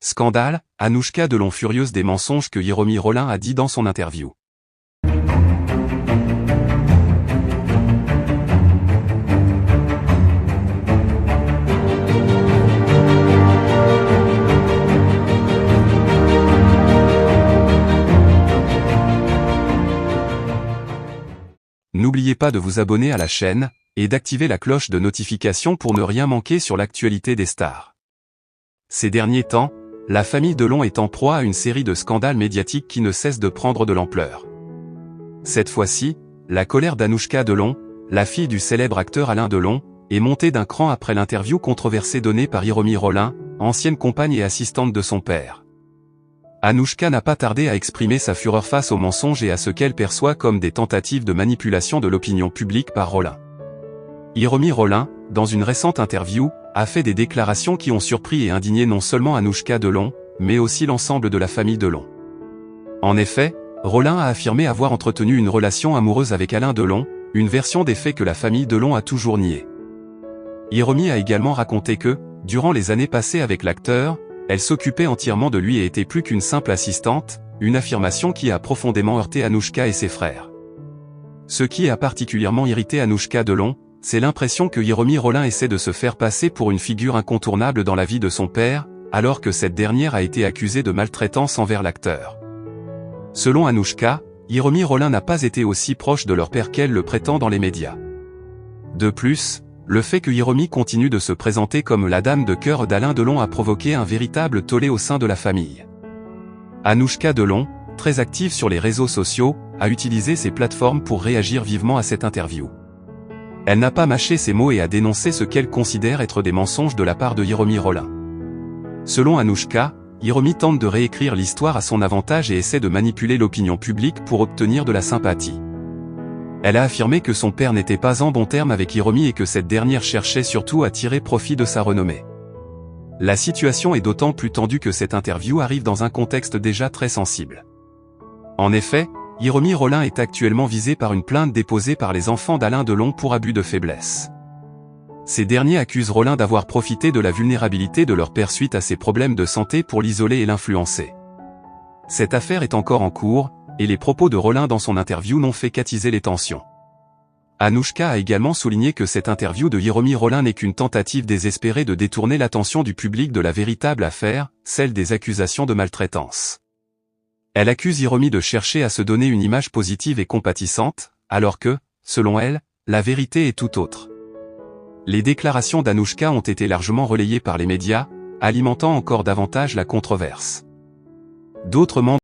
Scandale, Anouchka Delon furieuse des mensonges que Hiromi Rollin a dit dans son interview. N'oubliez pas de vous abonner à la chaîne, et d'activer la cloche de notification pour ne rien manquer sur l'actualité des stars. Ces derniers temps, la famille Delon est en proie à une série de scandales médiatiques qui ne cessent de prendre de l'ampleur. Cette fois-ci, la colère d'Anouchka Delon, la fille du célèbre acteur Alain Delon, est montée d'un cran après l'interview controversée donnée par Hiromi Rollin, ancienne compagne et assistante de son père. Anouchka n'a pas tardé à exprimer sa fureur face aux mensonges et à ce qu'elle perçoit comme des tentatives de manipulation de l'opinion publique par Rollin. Hiromi Rollin, dans une récente interview, a fait des déclarations qui ont surpris et indigné non seulement Anouchka Delon, mais aussi l'ensemble de la famille Delon. En effet, Rollin a affirmé avoir entretenu une relation amoureuse avec Alain Delon, une version des faits que la famille Delon a toujours niée. Hiromi a également raconté que, durant les années passées avec l'acteur, elle s'occupait entièrement de lui et était plus qu'une simple assistante, une affirmation qui a profondément heurté Anouchka et ses frères. Ce qui a particulièrement irrité Anouchka Delon, c'est l'impression que Hiromi Rollin essaie de se faire passer pour une figure incontournable dans la vie de son père, alors que cette dernière a été accusée de maltraitance envers l'acteur. Selon Anouchka, Hiromi Rollin n'a pas été aussi proche de leur père qu'elle le prétend dans les médias. De plus, le fait que Hiromi continue de se présenter comme la dame de cœur d'Alain Delon a provoqué un véritable tollé au sein de la famille. Anouchka Delon, très active sur les réseaux sociaux, a utilisé ces plateformes pour réagir vivement à cette interview. Elle n'a pas mâché ses mots et a dénoncé ce qu'elle considère être des mensonges de la part de Hiromi Rollin. Selon Anouchka, Hiromi tente de réécrire l'histoire à son avantage et essaie de manipuler l'opinion publique pour obtenir de la sympathie. Elle a affirmé que son père n'était pas en bon terme avec Hiromi et que cette dernière cherchait surtout à tirer profit de sa renommée. La situation est d'autant plus tendue que cette interview arrive dans un contexte déjà très sensible. En effet, Hiromi Rollin est actuellement visé par une plainte déposée par les enfants d'Alain Delon pour abus de faiblesse. Ces derniers accusent Rollin d'avoir profité de la vulnérabilité de leur père suite à ses problèmes de santé pour l'isoler et l'influencer. Cette affaire est encore en cours, et les propos de Rollin dans son interview n'ont fait qu'attiser les tensions. Anouchka a également souligné que cette interview de Hiromi Rollin n'est qu'une tentative désespérée de détourner l'attention du public de la véritable affaire, celle des accusations de maltraitance. Elle accuse Hiromi de chercher à se donner une image positive et compatissante, alors que, selon elle, la vérité est tout autre. Les déclarations d'Anouchka ont été largement relayées par les médias, alimentant encore davantage la controverse. D'autres membres